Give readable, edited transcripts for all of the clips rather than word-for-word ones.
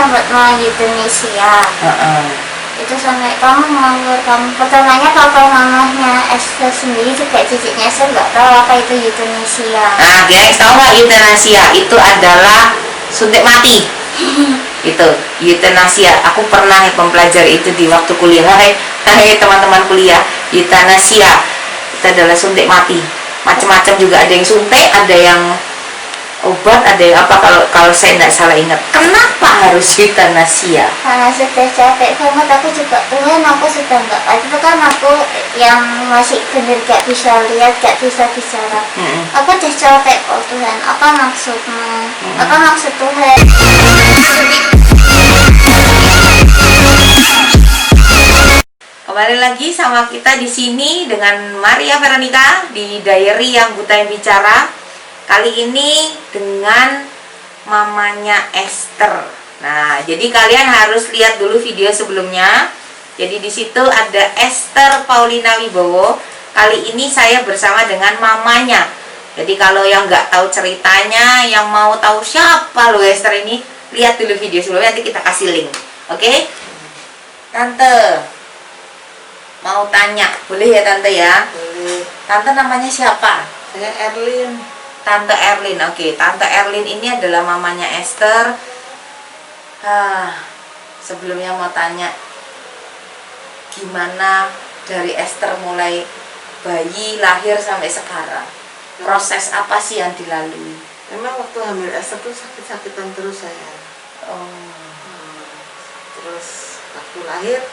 sempat mau euthanasia. Itu sampai kamu nganggur kamu. Pertamanya papa mamanya Esther sendiri juga cicitnya Esther nggak tahu apa itu euthanasia. Nah, guys, tahu nggak euthanasia? Itu adalah suntik mati. Itu euthanasia. Aku pernah mempelajari itu di waktu kuliah. Hai teman-teman kuliah, euthanasia itu adalah suntik mati. Macam-macam juga, ada yang suntik, ada yang obat, ada yang apa, kalau saya tidak salah ingat. Kenapa harus euthanasia? Karena sudah capek banget, aku juga Tuhan, aku sudah nggak, itu kan aku yang masih bener gak bisa lihat, gak bisa bicara. Aku udah capek kok Tuhan, apa maksudmu? Apa maksud Tuhan? Kembali lagi sama kita di sini dengan Maria Veronica di Diary Yang Buta Yang Bicara. Kali ini dengan mamanya Esther. Nah, jadi kalian harus lihat dulu video sebelumnya. Jadi di situ ada Esther Paulina Wibowo. Kali ini saya bersama dengan mamanya. Jadi kalau yang nggak tahu ceritanya, yang mau tahu siapa lo Esther ini, lihat dulu video sebelumnya, nanti kita kasih link. Oke? Tante mau tanya, boleh ya Tante ya? Boleh. Tante namanya siapa? Saya Erlin. Tante Erlin, oke. Tante Erlin ini adalah mamanya Esther. Sebelumnya mau tanya, gimana dari Esther mulai bayi lahir sampai sekarang? Proses apa sih yang dilalui? Memang waktu hamil Esther tuh sakit-sakitan terus saya. Terus waktu lahir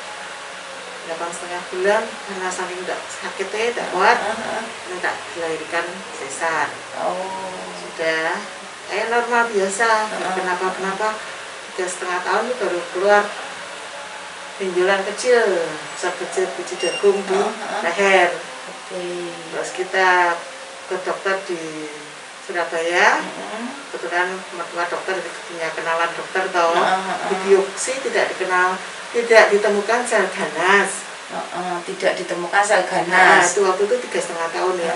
8,5 bulan, karena saking udah sakitnya tidak kuat, minta dilahirkan sesar. Sudah kayak normal biasa, kenapa 3,5 tahun itu baru keluar benjolan kecil, sebesar biji jagung di leher. Terus kita ke dokter di Surabaya, kebetulan mertua dokter punya kenalan dokter toh, di biopsi tidak ditemukan sel ganas. Tidak ditemukan sel Nah, ganas. itu waktu itu 3,5 tahun ya.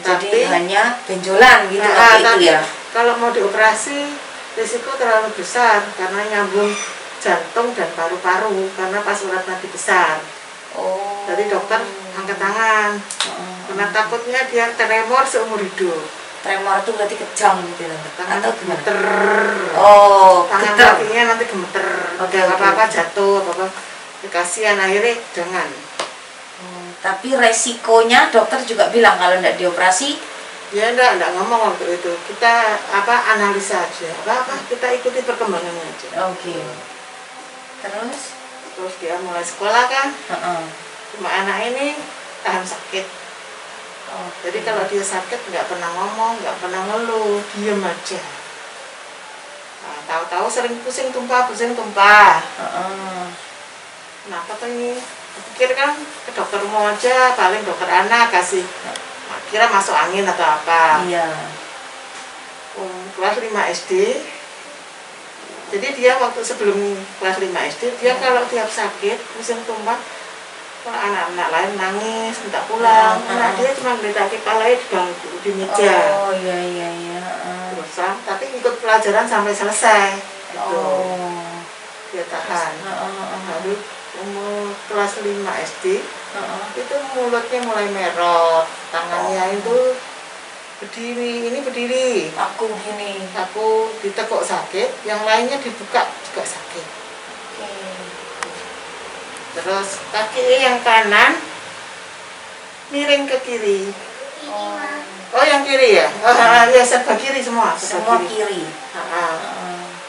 Jadi Tapi hanya benjolan gitu waktu itu tapi ya. kalau mau dioperasi risiko terlalu besar karena nyambung jantung dan paru-paru karena pas urat nadi besar. Jadi dokter angkat tangan karena takutnya dia tremor seumur hidup. Tremor itu berarti kejang gitu ya. Tangan Atau gemeter. Tangan geter. kakinya nanti gemeter. Oke, Apa-apa jatuh, apa-apa. Kasihan akhirnya jangan. Tapi resikonya dokter juga bilang kalau tidak dioperasi. Ya enggak ngomong waktu itu. Kita analisa aja. Kita ikuti perkembangannya aja. Oke. Terus dia mulai sekolah kan. Cuma anak ini tahan sakit. Jadi kalau dia sakit nggak pernah ngomong, nggak pernah ngeluh, diem aja. Nah, tahu-tahu sering pusing tumpah. Kenapa tuh ini? Pikir kan ke dokter umum aja, paling dokter anak kasih. Kira masuk angin atau apa. Iya. Kelas 5 SD. Jadi dia waktu sebelum kelas 5 SD, dia kalau tiap sakit, pusing tumpah, kalau anak-anak lain nangis, minta pulang. Nah, dia cuma ngeliat kepalanya di bangku, di meja. Iya. Terus, tapi ikut pelajaran sampai selesai. Gitu. Dia tahan. Lalu umur kelas 5 SD, itu mulutnya mulai merot, tangannya itu berdiri. Aku gini. Aku ditekuk sakit, yang lainnya dibuka juga sakit. Terus kaki yang kanan miring ke kiri. Oh yang kiri ya? Ya serba kiri semua. Semua kiri.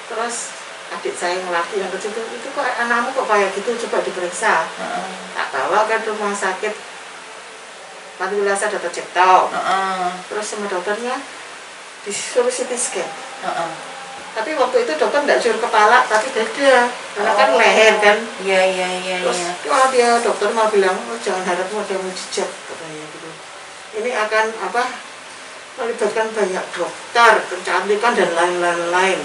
Terus adik saya yang laki yang kecil itu kok anakmu kok kayak gitu, coba diperiksa. Tak bawa ke rumah sakit Panti Wilasa Dr. Cipto. Terus sama dokternya disuruh CT scan. Tapi waktu itu dokter tidak suruh kepala, tapi dada, karena kan leher kan. Iya. Terus dia dokter mau bilang, jangan harap ada mujizat katanya gitu. Ini akan melibatkan banyak dokter, kecantikan dan lain-lain.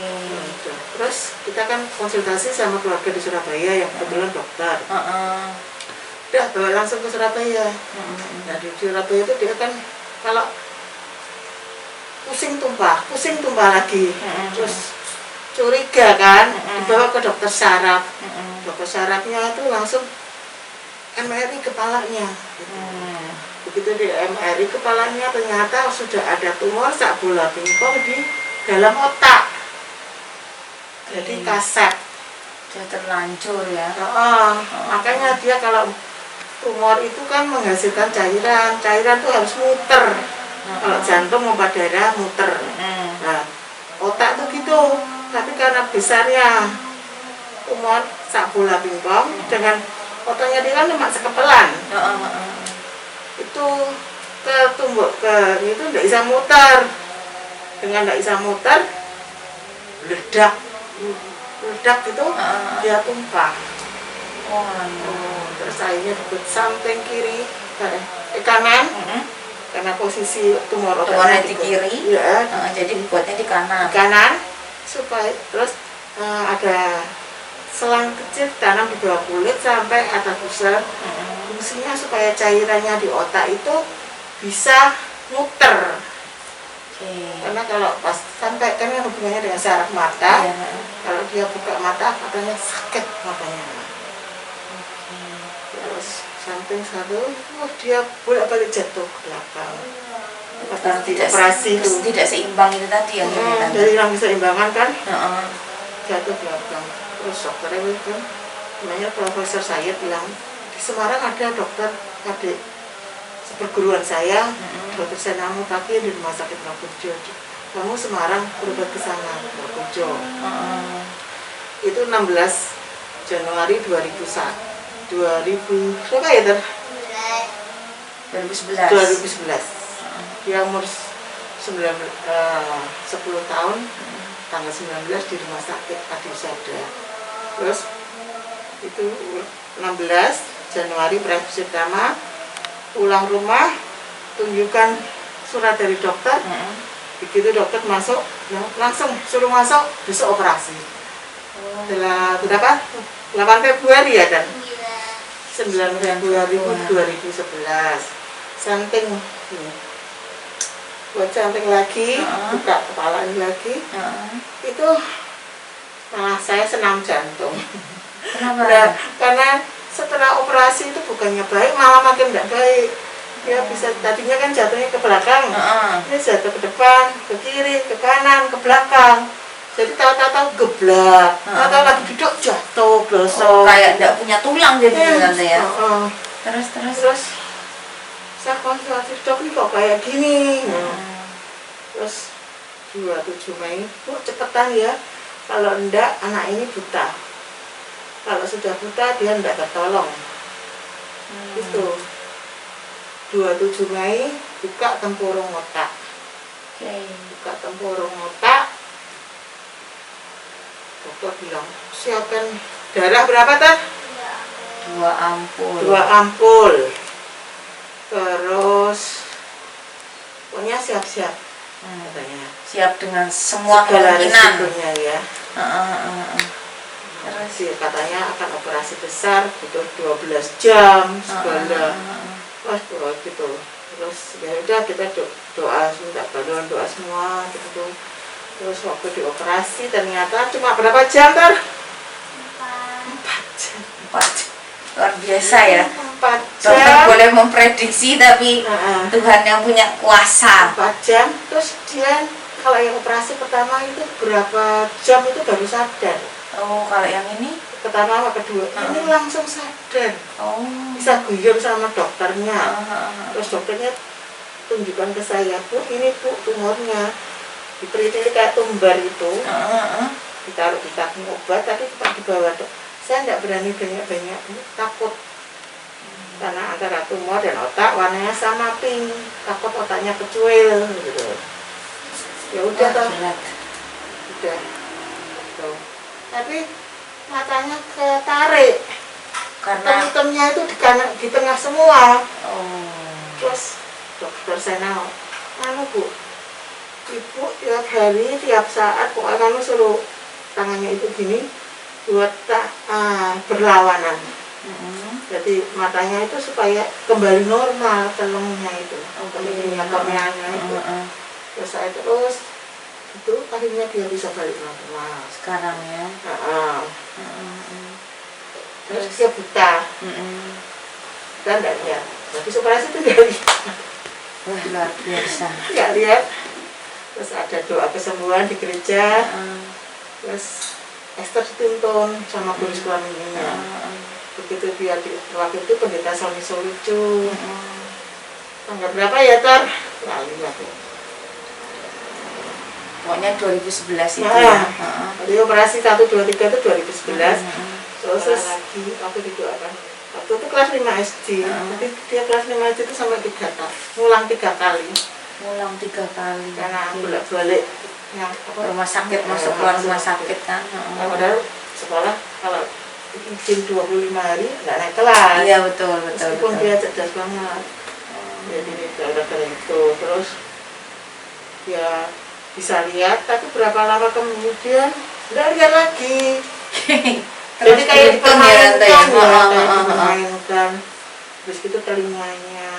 Gitu. Terus kita kan konsultasi sama keluarga di Surabaya yang kebetulan dokter. Udah bawa langsung ke Surabaya. Nah di Surabaya itu dia kan kalau pusing tumpah lagi. Terus curiga kan, dibawa ke dokter saraf. Dokter sarafnya itu langsung MRI kepalanya. Begitu di MRI kepalanya ternyata sudah ada tumor sak bola pingpong di dalam otak. Jadi kaset. Sudah terlanjur ya. Makanya dia kalau tumor itu kan menghasilkan cairan itu harus muter. Kalau jantung pompa darah muter. Nah, otak tuh gitu. Tapi karena besarnya tumor sak bola pingpong dengan otaknya dia kan cuma sekepelan. Itu ketumbuk itu tidak bisa muter. Dengan tidak bisa muter, ledak itu dia tumpah. Terus akhirnya dibuat samping kiri, kanan. Karena posisi tumor otaknya di kiri, jadi buatnya di kanan. Supaya terus ada selang kecil tanam di bawah kulit sampai atas pusar. Fungsinya supaya cairannya di otak itu bisa muter. Karena kalau pas sampai kan hubungannya dengan saraf mata, kalau dia buka mata matanya sakit matanya. Terus samping satu, dia bolak-balik jatuh ke belakang. Karena tidak seimbang itu tadi yang dari hilang keseimbangan kan, jatuh belakang. Terus dokternya itu, namanya Profesor Sayed bilang, di Semarang ada dokter adik seperguruan saya, dokter Senamu Paki di Rumah Sakit Prabojo. Kamu Semarang berobat ke sana, Prabojo. Itu 16 Januari 2011. Berapa ya, Ter? 2011. Dia umur 10 tahun, tanggal 19 di Rumah Sakit Adisada. Terus itu 16 Januari operasi pertama, pulang rumah, tunjukkan surat dari dokter. Begitu dokter masuk, langsung suruh masuk, besok operasi. Setelah berapa? 8 Februari ya, Dan? 9 Februari 2011. Samping buat samping lagi, buka kepala lagi. Itu malah saya senam jantung. Kenapa? Nah, karena setelah operasi itu bukannya baik, malah makin tidak baik. Dia bisa tadinya kan jatuhnya ke belakang, ini jatuh ke depan, ke kiri, ke kanan, ke belakang. Jadi tahu-tahu geblak, tahu-tahu lagi duduk jatuh, blosok. Kayak tidak punya tulang jadi nanti ya. Terus saya konsultasi dok ini kok kayak gini. Terus 27 Mei, Bu cepetan ya. Kalau enggak anak ini buta. Kalau sudah buta dia enggak tertolong. Itu 27 Mei buka tempurung otak. Buka tempurung otak. Dokter bilang siapkan darah berapa Tan? 2 ampul. Terus pokoknya siap-siap katanya. Siap dengan semua segala kemungkinan ya. Terus katanya akan operasi besar, butuh 12 jam segala. Wah gitu. Terus ya udah kita doa, minta bantuan doa semua gitu. Terus waktu dioperasi ternyata cuma berapa jam Ter? 4 jam. Luar biasa ya. 4 jam. Dokter boleh memprediksi tapi Tuhan yang punya kuasa. 4 jam. Terus dia kalau yang operasi pertama itu berapa jam itu baru sadar. Oh, kalau yang ini? Pertama sama kedua ini langsung sadar. Oh. Bisa guyon sama dokternya. Terus dokternya tunjukkan ke saya, Bu, ini Bu tumornya. Dipeliti kayak tumbar itu. Ditaruh di tabung obat, tapi tetap di bawah dok. Saya tidak berani banyak-banyak, takut. Karena antara tumor dan otak warnanya sama pink, takut otaknya kecuil gitu. Ya udah toh. Udah. Tuh. Tapi matanya ketarik. Karena hitamnya itu di tengah semua. Terus dokter saya Bu, Ibu tiap hari, tiap saat pokoknya kamu suruh tangannya itu gini buat berlawanan. Jadi matanya itu supaya kembali normal telungnya itu, telungnya korneanya itu. Terus saya terus itu akhirnya dia bisa balik normal sekarang ya. Terus dia buta kan, nggak lihat. Habis operasi itu nggak lihat. Wah, luar biasa. Nggak lihat. Terus ada doa kesembuhan di gereja. Terus Esther dituntun sama guru sekolah minggunya. Begitu dia waktu itu pendeta Sony Solucu. Tanggal berapa ya, Tar? Lalu aku. Pokoknya 2011 itu ya. Jadi operasi 1, 2, 3 itu 2011. Terus lagi waktu didoakan. Waktu itu kelas 5 SD. Jadi dia kelas 5 SD itu sampai 3 kali. Ngulang 3 kali. Ngulang 3 kali. Karena bolak-balik yang rumah sakit, masuk keluar rumah sakit kan. Padahal sekolah kalau izin 25 hari nggak naik kelas. Iya, betul. Meskipun dia cerdas banget. Jadi gara-gara itu terus dia bisa lihat, tapi berapa lama kemudian nggak lihat lagi. Jadi kayak dipermainkan, terus itu telinganya,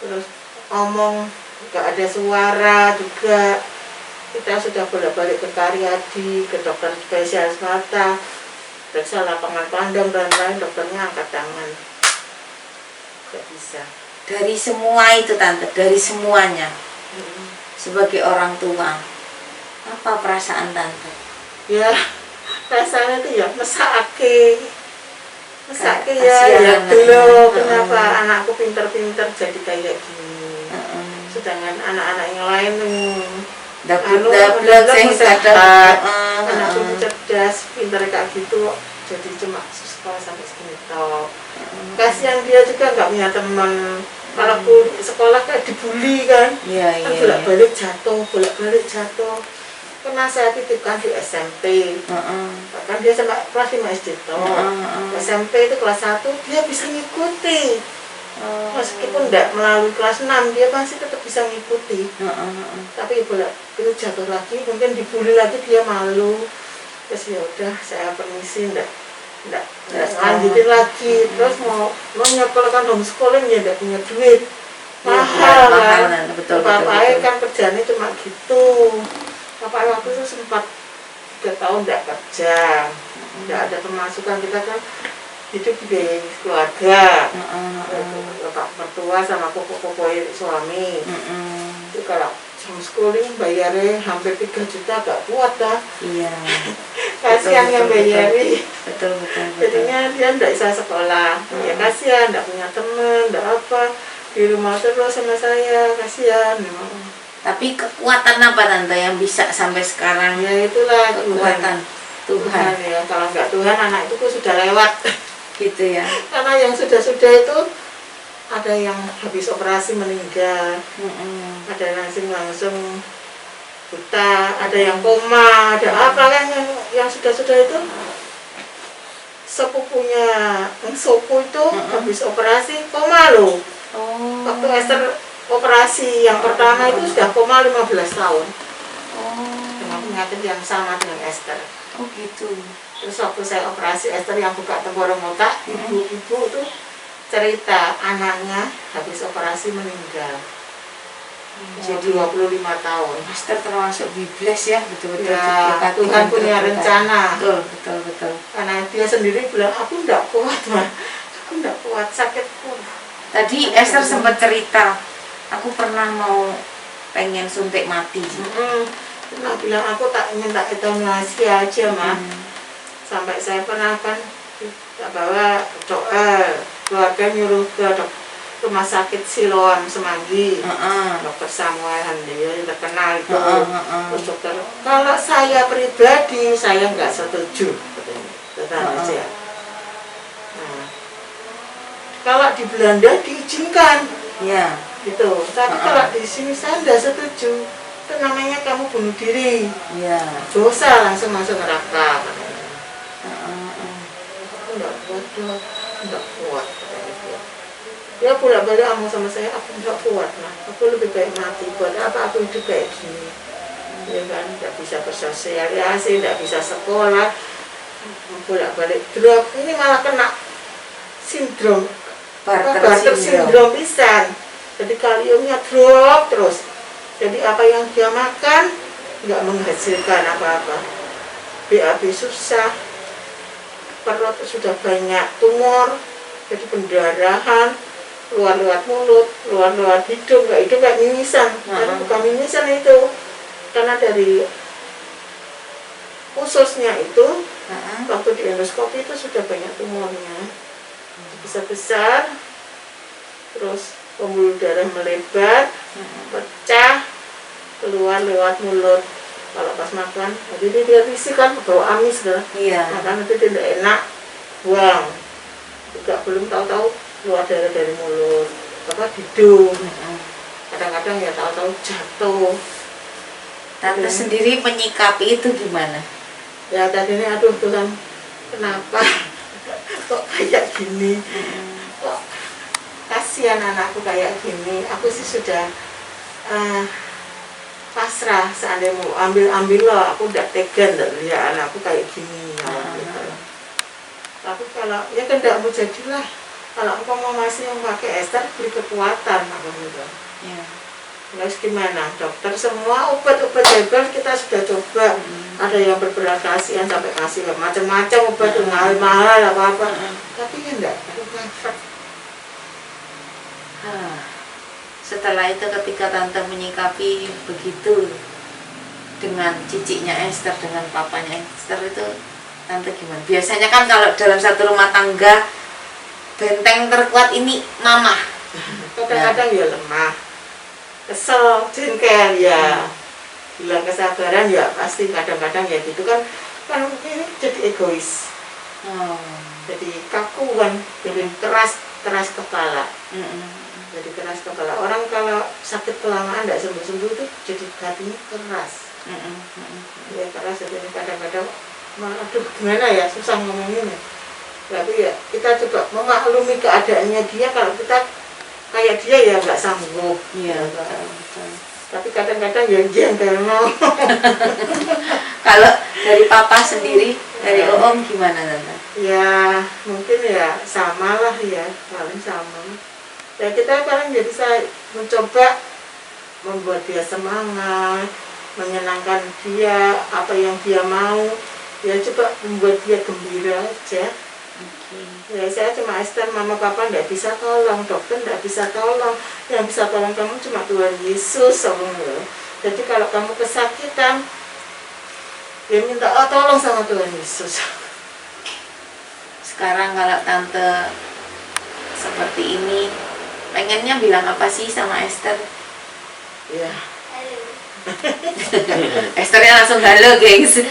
terus ngomong nggak ada suara juga. Kita sudah bolak-balik ke Karyadi, ke dokter spesialis mata, periksa lapangan pandang dan lain, dokternya angkat tangan, nggak bisa. Dari semua itu Tante, dari semuanya, sebagai orang tua, apa perasaan Tante? Ya, rasanya itu ya mesake ya gelo, kenapa anakku pinter-pinter jadi kayak gini. Sedangkan anak-anak yang lain tuh dablek sehat, anakku cerdas, pinter kayak gitu, jadi cuma sekolah sampai segini toh. Kasihan dia juga nggak punya teman. Kalau sekolah kayak dibully kan, bolak-balik jatuh. Pernah saya titipkan di SMP, bahkan dia sampai kelas 5 SD toh. SMP itu kelas 1 dia bisa ngikuti, meskipun tidak melalui kelas 6 dia masih tetap bisa ngikuti. Tapi itu jatuh lagi, mungkin dibully lagi dia malu. Terus ya udah saya permisi, enggak lanjutin lagi. Terus mau nyekolahkan homeschooling ya enggak punya duit, mahal kan. Bapaknya kan kerjanya cuma gitu. Bapak waktu itu sempat 3 tahun enggak kerja, enggak ada pemasukan. Kita kan hidup di keluarga, bapak mertua sama koko-koko suami. Itu kalau homeschooling bayarnya hampir 3 juta gak kuat dah. Iya. Kasihan yang bayari. Betul. Jadinya dia tidak bisa sekolah. Ya kasihan, tidak punya teman, tidak apa. Di rumah terus sama saya, kasihan. Tapi kekuatan apa Tante yang bisa sampai sekarang? Ya itulah kekuatan Tuhan. Ya, kalau nggak Tuhan anak itu sudah lewat. Gitu ya. Karena yang sudah-sudah itu ada yang habis operasi meninggal, ada yang langsung buta, ada yang koma, ada apa kan yang sudah-sudah itu. Sepupunya sepupu itu habis operasi koma loh. Waktu Esther operasi yang pertama itu sudah koma 15 tahun. Dengan penyakit yang sama dengan Esther. Oh gitu. Terus waktu saya operasi Esther yang buka tenggorok otak, ibu-ibu itu cerita anaknya habis operasi meninggal. Jadi 25 tahun. Esther termasuk biblis ya, betul-betul. Ya, Tuhan punya rencana. Betul. Karena dia sendiri bilang, aku enggak kuat, mah. Aku enggak kuat, sakitku. Tadi Esther sempat cerita, aku pernah mau pengen suntik mati. Nah, bilang aku tak ingin tak eutanasi aja, mah. Sampai saya pernah kan bawa doa, keluarga nyuruh ke rumah sakit Siloam Semanggi, dokter Samuel dia yang terkenal itu. Terus dokter, kalau saya pribadi saya nggak setuju, katanya. Nah, kalau di Belanda diizinkan, ya, gitu. Tapi kalau di sini saya nggak setuju. Itu namanya kamu bunuh diri, dosa, langsung masuk neraka. Aku nggak kuat, nggak kuat. Dia bolak-balik ngomong sama saya, aku nggak kuat, nah. Aku lebih baik mati. Buat apa aku hidup kayak gini? Ya kan, nggak bisa bersosialisasi, nggak bisa sekolah, bolak-balik drop. Ini malah kena sindrom, Barter sindrom pisan. Jadi kaliumnya drop terus. Jadi apa yang dia makan nggak menghasilkan apa-apa. BAB susah, perut sudah banyak tumor, jadi pendarahan, keluar lewat mulut, keluar lewat hidung kayak mimisan. Tapi bukan mimisan itu, karena dari ususnya itu waktu di endoskopi itu sudah banyak tumornya, besar-besar, terus pembuluh darah melebar, pecah, keluar lewat mulut. Kalau pas makan, jadi dia risih kan, bawa amis lah. Iya. Makan itu tidak enak, buang. Juga belum tahu-tahu keluar darah dari mulut, hidung. Kadang-kadang ya tahu-tahu jatuh. Tante sendiri menyikapi itu gimana? Ya tadinya aduh Tuhan, kenapa kok kayak gini? Kok kasihan anakku kayak gini. Aku sih sudah pasrah, seandainya mau ambil loh, aku udah tega ndak lihat anakku kayak gini. Gitu. Tapi kalau ya kan tidak mau jadilah. Kalau engkau mau masih pakai ester, beri kekuatan aku gitu. Ya. Terus gimana? Dokter semua obat-obat herbal kita sudah coba. Ada yang berbelas-kasihan sampai kasih macam-macam obat mahal-mahal apa-apa. Tapi ya enggak ada efek. Setelah itu ketika tante menyikapi begitu dengan ciciknya Esther, dengan papanya Esther, itu tante gimana? Biasanya kan kalau dalam satu rumah tangga benteng terkuat ini mama. Kadang-kadang ya lemah, kesel, jengkel ya, bilang kesabaran ya pasti kadang-kadang ya gitu kan ini jadi egois, jadi kaku kan, jadi keras kepala. Jadi keras kepala. Orang kalau sakit kelamaan tidak sembuh-sembuh itu jadi hatinya keras. Ya keras, jadi kadang-kadang aduh gimana ya, susah ngomonginnya. Tapi ya kita coba memaklumi keadaannya dia. Kalau kita kayak dia ya nggak sanggup. Iya. Tapi kadang-kadang ya jengkel. Kalau dari papa sendiri, dari Om gimana tante? Ya mungkin ya sama lah ya, paling sama. Ya kita paling jadi saya mencoba membuat dia semangat, menyenangkan dia, apa yang dia mau, ya coba membuat dia gembira aja. Ya saya cuma Esther, mama papa tidak bisa tolong, dokter tidak bisa tolong, yang bisa tolong kamu cuma Tuhan Yesus. Jadi kalau kamu kesakitan, ya minta tolong sama Tuhan Yesus. Sekarang kalau tante seperti ini, pengennya bilang apa sih sama Esther? Ya. Esthernya langsung halo, gengs.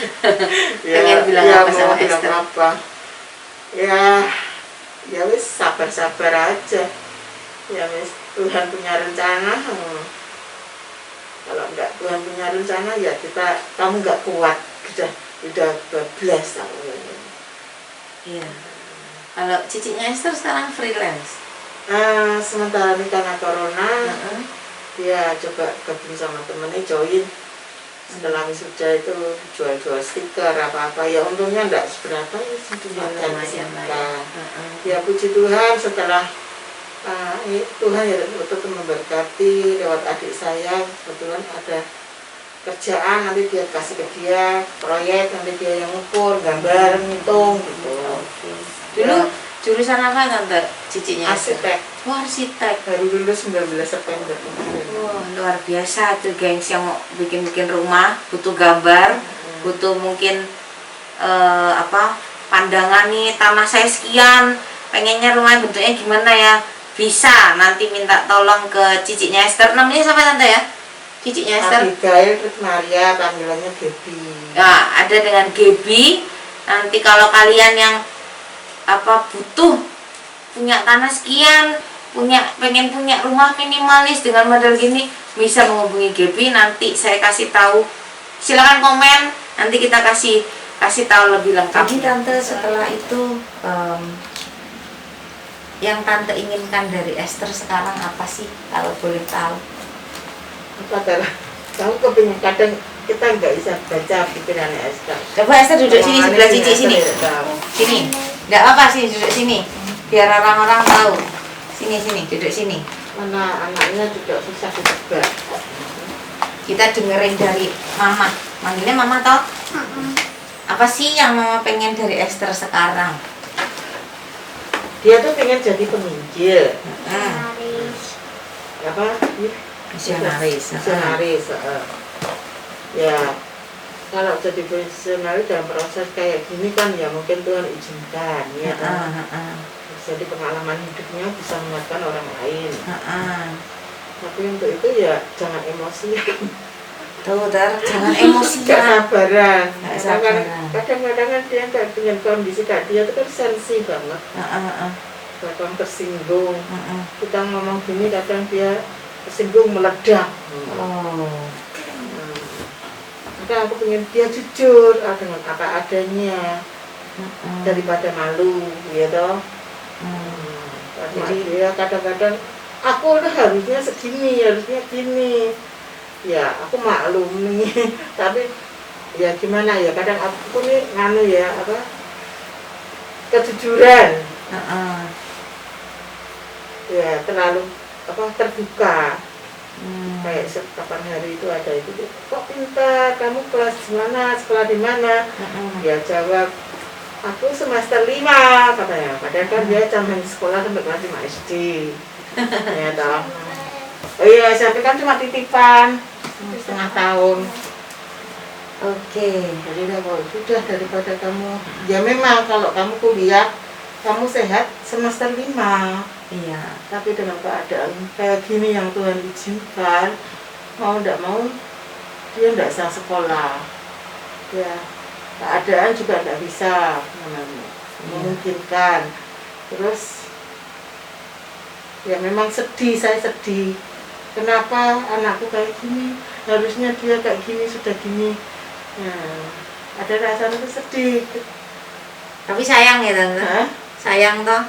Pengen bilang ya, apa sama Esther? Apa? Ya wis sabar-sabar aja. Ya wis Tuhan punya rencana. Kalau enggak Tuhan punya rencana ya kamu enggak kuat, udah bablas aku. Iya. Kalau cicitnya Esther sekarang freelance. Sementara ini karena corona, dia coba gabung sama temennya, join. Setelah wisuda itu jual-jual stiker apa-apa, ya untungnya enggak seberapa ya, ya puji Tuhan setelah Tuhan ya betul memberkati lewat adik saya, kebetulan ada kerjaan, nanti dia kasih ke dia proyek, nanti dia yang ngukur, gambar, ngitung gitu. Dulu jurusan apa tante cicitnya? Arsitek. Oh, arsitek. Baru lulus 19 September. Wah, luar biasa tuh gengs, yang mau bikin rumah butuh gambar, butuh mungkin pandangan nih, tanah saya sekian, pengennya rumah bentuknya gimana ya, bisa nanti minta tolong ke cicitnya Esther. Namanya siapa tante ya? Cicitnya Esther. Abigail Maria, panggilannya Gebi. Nah, ada dengan Gebi. Nanti kalau kalian yang butuh punya tanah sekian, pengen punya rumah minimalis dengan model gini, bisa menghubungi Gebi. Nanti saya kasih tahu, silakan komen, nanti kita kasih tahu lebih lengkap. Jadi tante setelah itu yang tante inginkan dari Esther sekarang apa sih, kalau boleh tahu? Kamu kepingin, kadang kita nggak bisa baca pikirannya Esther. Coba Esther duduk sini sebelah Cici sini. Sini. Nggak apa sih, duduk sini. Biar orang-orang tahu. Sini duduk sini. Mana anaknya juga susah ditebak. kita dengerin dari Mama. Manggilnya Mama toh? Apa sih yang Mama pengen dari Esther sekarang? Dia tuh pengen jadi penginjil. Haris. Apa? Misionaris. Misionaris. Ya, kalau jadi misionaris dalam proses kayak gini kan ya mungkin Tuhan izinkan ya kan. Jadi pengalaman hidupnya bisa menguatkan orang lain. Tapi untuk itu ya jangan emosi. Tuh, jangan emosi. Gak sabaran. Gak sabaran. Kadang-kadang kan dia nggak dengan kondisi kayak dia itu kan sensi banget. Kadang tersinggung. Kita ngomong gini kadang dia tersinggung meledak. Maka aku pengen dia jujur dengan apa adanya daripada malu, ya toh. Jadi dia kadang-kadang aku udah harusnya segini, harusnya gini. Ya aku maklum nih, tapi ya gimana ya kadang aku nih nganu ya apa kejujuran. Ya terlalu apa terbuka. Kayak kapan hari itu ada itu kok pintar, kamu kelas mana, sekolah di mana? Dia jawab aku semester 5 katanya, padahal kan dia zaman sekolah sampai kelas 5 SD. Ya toh. Oh iya, SMP kan cuma titipan setengah tahun. Oke. Jadi sudah daripada kamu ya memang kalau kamu kuliah kamu sehat semester 5. Iya. Tapi dengan keadaan kayak gini yang Tuhan izinkan, mau tidak mau dia tidak bisa sekolah. Ya keadaan juga tidak bisa memungkinkan. Terus ya memang sedih, saya sedih. Kenapa anakku kayak gini? Harusnya dia kayak gini, sudah gini. Nah, ada rasa itu sedih. Tapi sayang ya Tante? Hah? Sayang toh?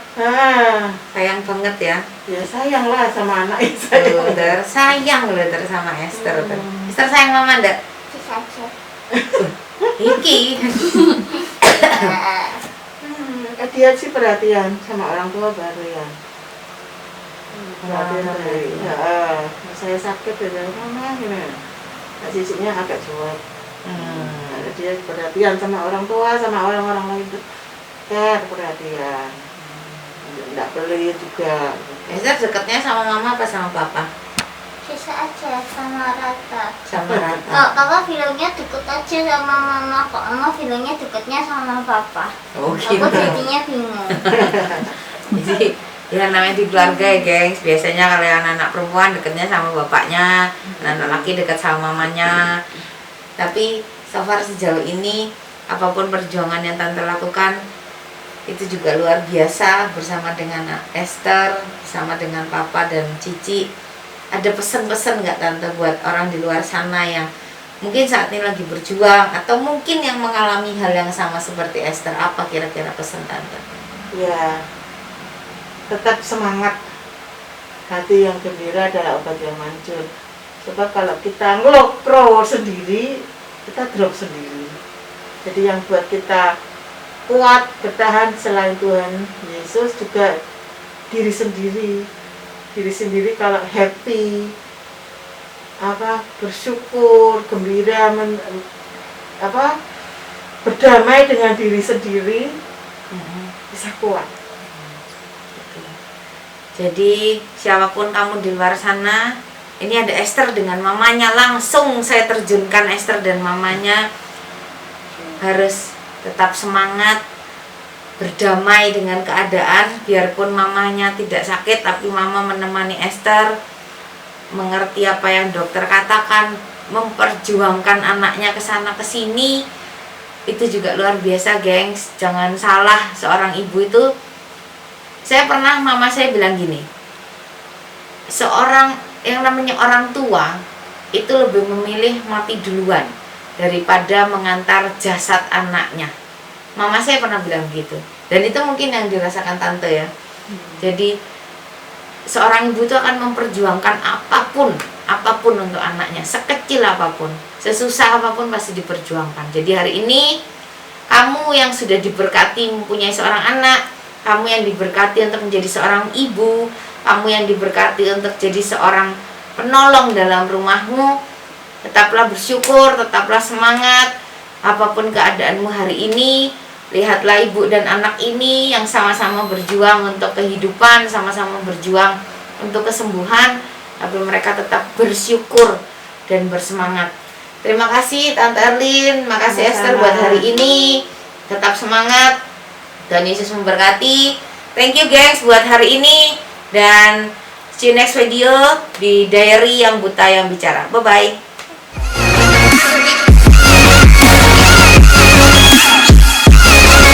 Sayang banget ya? Ya sayang lah sama anak saya. Sayang loh sama Esther. Esther sayang Mama enggak? Bisa aja. Iki. Dia sih perhatian sama orang tua baru ya. Ya, saya sakit dari Mama gini. Nah, sisinya agak cuek. Dia perhatian sama orang tua, sama orang-orang lain itu perhatian. Tidak pelit juga. Esther dekatnya sama Mama apa sama Papa? Bisa aja sama rata. Sama rata. Kok Papa bilangnya deket aja sama Mama, kok Mama bilangnya deketnya sama Papa. Oh Aku gitu. jadinya bingung. Jadi ya namanya di keluarga ya gengs, biasanya kalau yang anak perempuan dekatnya sama bapaknya, anak laki dekat sama mamanya. Tapi so far sejauh ini apapun perjuangan yang Tante lakukan itu juga luar biasa bersama dengan Esther, bersama dengan Papa dan Cici. Ada pesan-pesan nggak Tante buat orang di luar sana yang mungkin saat ini lagi berjuang atau mungkin yang mengalami hal yang sama seperti Esther? Apa kira-kira pesan Tante? Ya, tetap semangat. Hati yang gembira adalah obat yang manjur. Sebab kalau kita ngelokro sendiri, kita drop sendiri. Jadi yang buat kita kuat, bertahan selain Tuhan Yesus juga diri sendiri. Diri sendiri kalau happy, bersyukur, gembira, berdamai dengan diri sendiri, bisa kuat. Jadi siapapun kamu di luar sana, ini ada Esther dengan mamanya, langsung saya terjunkan Esther dan mamanya harus tetap semangat, berdamai dengan keadaan, biarpun mamanya tidak sakit, tapi mama menemani Esther, mengerti apa yang dokter katakan, memperjuangkan anaknya ke sana ke sini. Itu juga luar biasa, gengs. Jangan salah, seorang ibu itu, saya pernah mama saya bilang gini, seorang yang namanya orang tua itu lebih memilih mati duluan daripada mengantar jasad anaknya. Mama saya pernah bilang gitu, dan itu mungkin yang dirasakan Tante ya. Jadi seorang ibu itu akan memperjuangkan apapun untuk anaknya, sekecil apapun, sesusah apapun pasti diperjuangkan. Jadi hari ini kamu yang sudah diberkati mempunyai seorang anak, kamu yang diberkati untuk menjadi seorang ibu, kamu yang diberkati untuk jadi seorang penolong dalam rumahmu, Tetaplah bersyukur, tetaplah semangat apapun keadaanmu hari ini. Lihatlah ibu dan anak ini yang sama-sama berjuang untuk kehidupan, sama-sama berjuang untuk kesembuhan, tapi mereka tetap bersyukur dan bersemangat. Terima kasih Tante Erlin, makasih Esther buat hari ini. Tetap semangat. Tuhan Yesus memberkati. Thank you guys buat hari ini, dan see you next video di Diary yang Buta yang Bicara. Bye bye.